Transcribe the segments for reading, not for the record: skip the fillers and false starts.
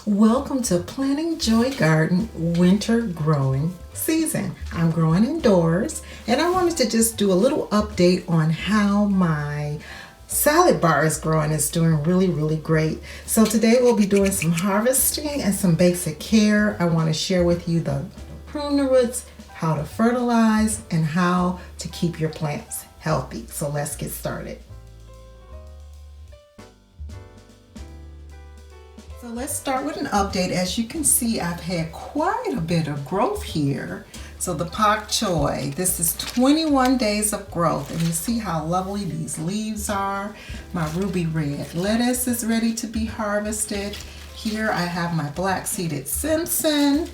Welcome to Planting Joy Garden winter growing season. I'm growing indoors and I wanted to just do a little update on how my salad bar is growing. It's doing really great. So today we'll be doing some harvesting and some basic care. I want to share with you the prune the roots, how to fertilize, and how to keep your plants healthy. So let's get started. So let's start with an update. As you can see, I've had quite a bit of growth here. So the pak choi, this is 21 days of growth, and you see how lovely these leaves are. My ruby red lettuce is ready to be harvested. Here I have my black seeded Simpson.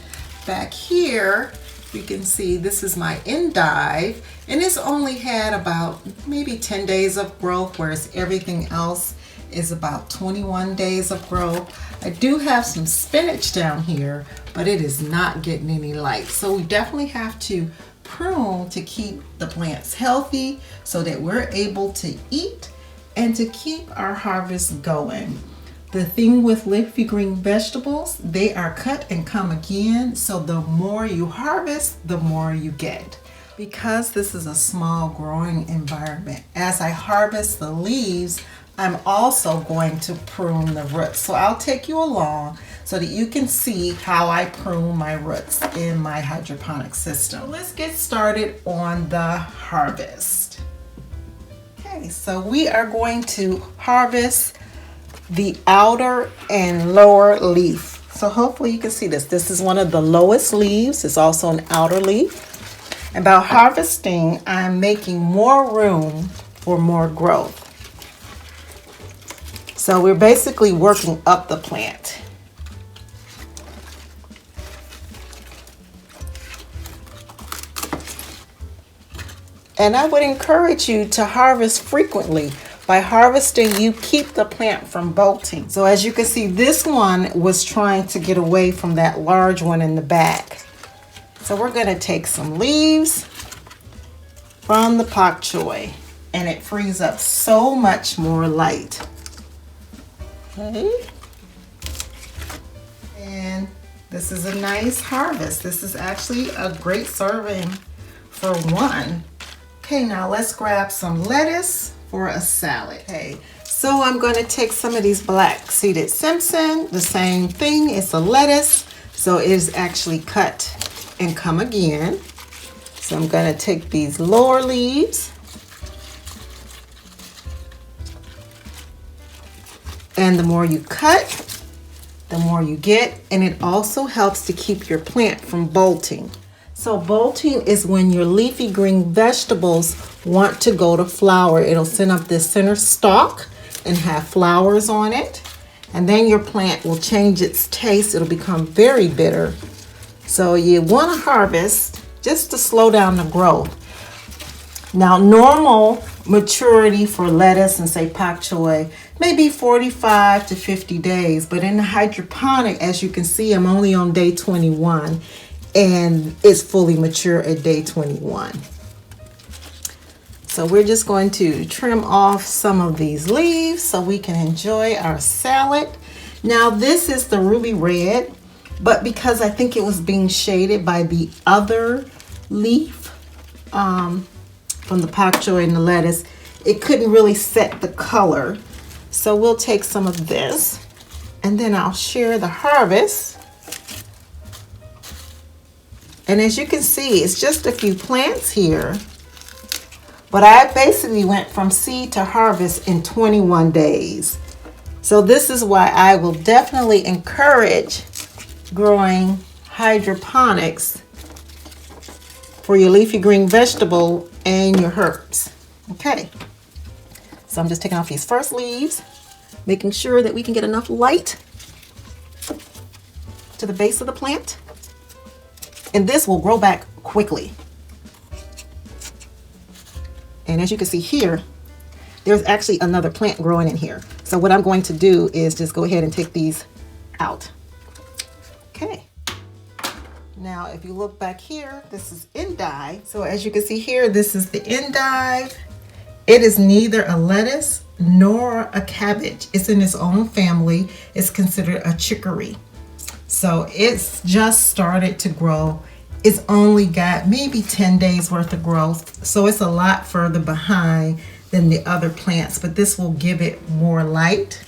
Back here, you can see this is my endive, and it's only had about maybe 10 days of growth, whereas everything else is about 21 days of growth. I do have some spinach down here, but it is not getting any light. So we definitely have to prune to keep the plants healthy so that we're able to eat and to keep our harvest going. The thing with leafy green vegetables, they are cut and come again. So the more you harvest, the more you get. Because this is a small growing environment, as I harvest the leaves, I'm also going to prune the roots. So I'll take you along so that you can see how I prune my roots in my hydroponic system. Let's get started on the harvest. Okay, so we are going to harvest the outer and lower leaf. So hopefully you can see this. This is one of the lowest leaves. It's also an outer leaf. And by harvesting, I'm making more room for more growth. So we're basically working up the plant. And I would encourage you to harvest frequently. By harvesting, you keep the plant from bolting. So as you can see, this one was trying to get away from that large one in the back. So we're going to take some leaves from the pak choi, and it frees up so much more light. Okay. And this is a nice harvest. This is actually a great serving for one. Okay, now let's grab some lettuce for a salad. Okay, so I'm going to take some of these black seeded Simpson, the same thing, it's a lettuce, so it is actually cut and come again. So I'm going to take these lower leaves and the more you cut, the more you get, and it also helps to keep your plant from bolting. So bolting is when your leafy green vegetables want to go to flower. It'll send up this center stalk and have flowers on it, and then your plant will change its taste. It'll become very bitter. So you want to harvest just to slow down the growth. Now, normal maturity for lettuce and say pak choi may be 45 to 50 days, but in the hydroponic, as you can see, I'm only on day 21 and it's fully mature at day 21. So we're just going to trim off some of these leaves so we can enjoy our salad. Now this is the ruby red, but because I think it was being shaded by the other leaf from the pak choi and the lettuce, it couldn't really set the color. So we'll take some of this and then I'll share the harvest. And as you can see, it's just a few plants here, but I basically went from seed to harvest in 21 days. So this is why I will definitely encourage growing hydroponics for your leafy green vegetable and your herbs. Okay, so I'm just taking off these first leaves, making sure that we can get enough light to the base of the plant, and this will grow back quickly. And as you can see here, there's actually another plant growing in here. So what I'm going to do is just go ahead and take these out. Okay. Now, if you look back here, this is endive. So as you can see here, this is the endive. It is neither a lettuce nor a cabbage. It's in its own family. It's considered a chicory. So it's just started to grow. It's only got maybe 10 days worth of growth. So it's a lot further behind than the other plants, but this will give it more light.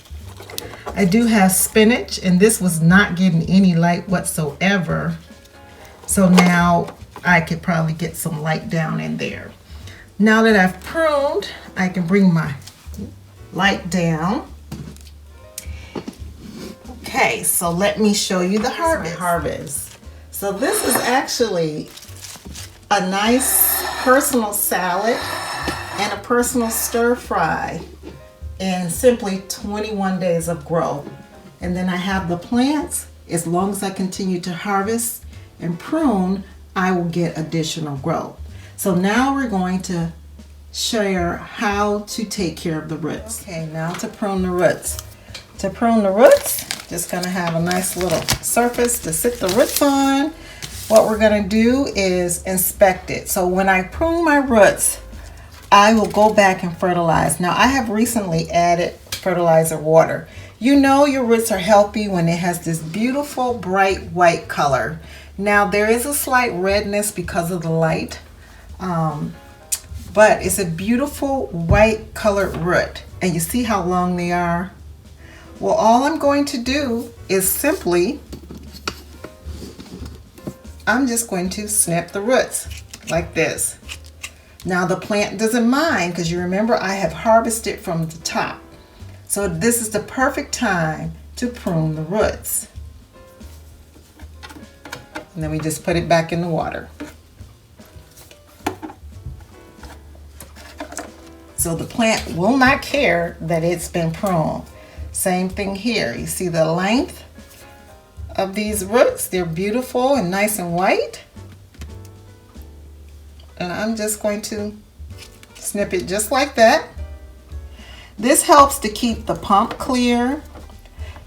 I do have spinach, and this was not getting any light whatsoever. So now I could probably get some light down in there. Now that I've pruned, I can bring my light down. Okay, so let me show you the harvest. So this is actually a nice personal salad and a personal stir fry in simply 21 days of growth. And then I have the plants. As long as I continue to harvest and prune, I will get additional growth. So now we're going to share how to take care of the roots. Okay, now to prune the roots. To prune the roots, just gonna have a nice little surface to sit the roots on. What we're gonna do is inspect it. So when I prune my roots, I will go back and fertilize. Now I have recently added fertilizer water. You know your roots are healthy when it has this beautiful bright white color. Now there is a slight redness because of the light, but it's a beautiful white colored root. And you see how long they are? Well, all I'm going to do is simply, I'm just going to snip the roots like this. Now the plant doesn't mind because you remember I have harvested from the top. So this is the perfect time to prune the roots. And then we just put it back in the water. So the plant will not care that it's been pruned. Same thing here. You see the length of these roots? They're beautiful and nice and white. And I'm just going to snip it just like that. This helps to keep the pump clear.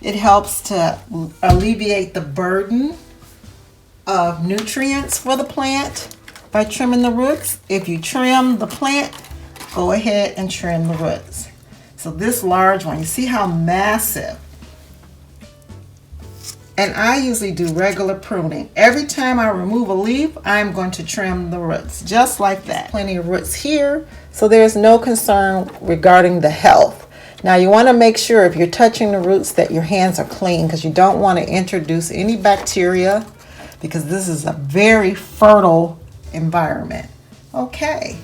It helps to alleviate the burden of nutrients for the plant by trimming the roots. If you trim the plant, go ahead and trim the roots. So this large one, you see how massive? And I usually do regular pruning. Every time I remove a leaf, I'm going to trim the roots, just like that. Plenty of roots here, so there's no concern regarding the health. Now you want to make sure if you're touching the roots that your hands are clean, because you don't want to introduce any bacteria, because this is a very fertile environment. Okay,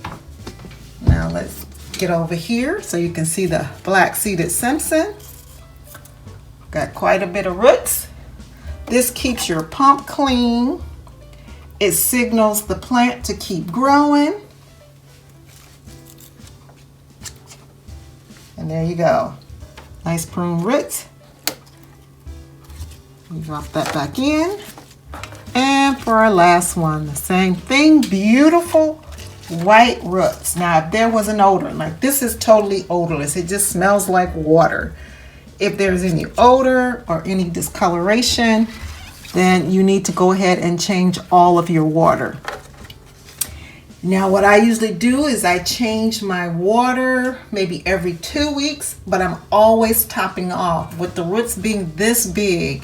now let's get over here so you can see the black-seeded Simpson. Got quite a bit of roots. This keeps your pump clean. It signals the plant to keep growing. And there you go. Nice pruned roots. We drop that back in. And for our last one, the same thing, beautiful white roots. Now, if there was an odor, like this is totally odorless. It just smells like water. If there's any odor or any discoloration, then you need to go ahead and change all of your water. Now, what I usually do is I change my water maybe every 2 weeks, but I'm always topping off. With the roots being this big,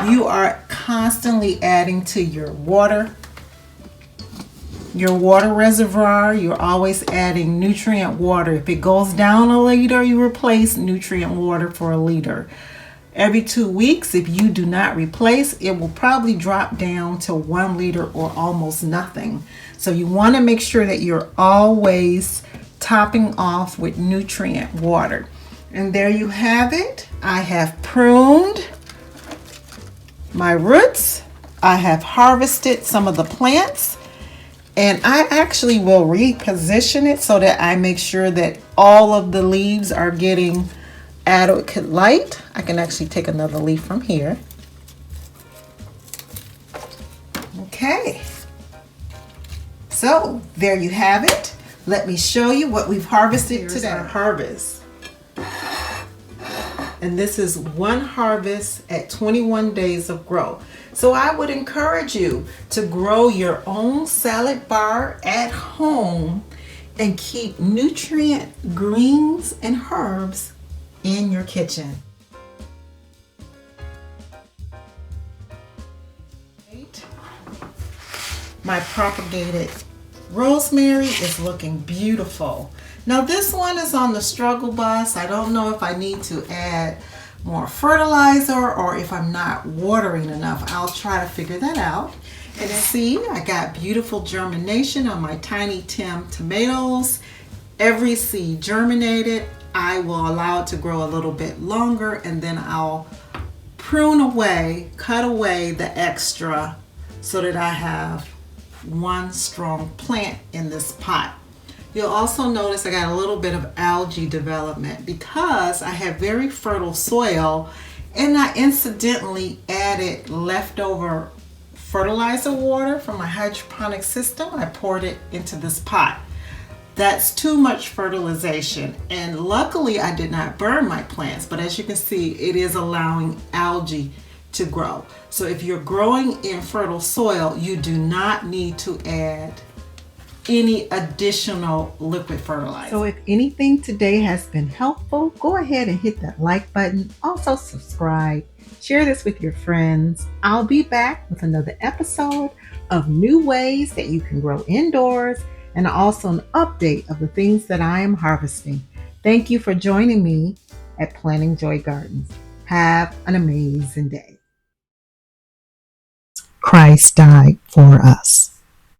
you are constantly adding to your water reservoir. You're always adding nutrient water. If it goes down a liter, you replace nutrient water for a liter. Every 2 weeks, if you do not replace, it will probably drop down to 1 liter or almost nothing. So you want to make sure that you're always topping off with nutrient water. And there you have it. I have pruned my roots. I have harvested some of the plants. And I actually will reposition it so that I make sure that all of the leaves are getting adequate light. I can actually take another leaf from here. Okay. So there you have it. Let me show you what we've harvested today. Our harvest. And this is one harvest at 21 days of growth. So I would encourage you to grow your own salad bar at home and keep nutrient greens and herbs in your kitchen. My propagated rosemary is looking beautiful. Now this one is on the struggle bus. I don't know if I need to add more fertilizer or if I'm not watering enough. I'll try to figure that out. And see, I got beautiful germination on my Tiny Tim tomatoes. Every seed germinated. I will allow it to grow a little bit longer, and then I'll prune away, cut away the extra so that I have one strong plant in this pot. You'll also notice I got a little bit of algae development because I have very fertile soil, and I incidentally added leftover fertilizer water from my hydroponic system. I poured it into this pot. That's too much fertilization, and luckily I did not burn my plants, but as you can see, it is allowing algae to grow. So if you're growing in fertile soil, you do not need to add any additional liquid fertilizer. So if anything today has been helpful, go ahead and hit that like button. Also subscribe. Share this with your friends. I'll be back with another episode of new ways that you can grow indoors, and also an update of the things that I am harvesting. Thank you for joining me at Planting Joy Gardens. Have an amazing day. Christ died for us.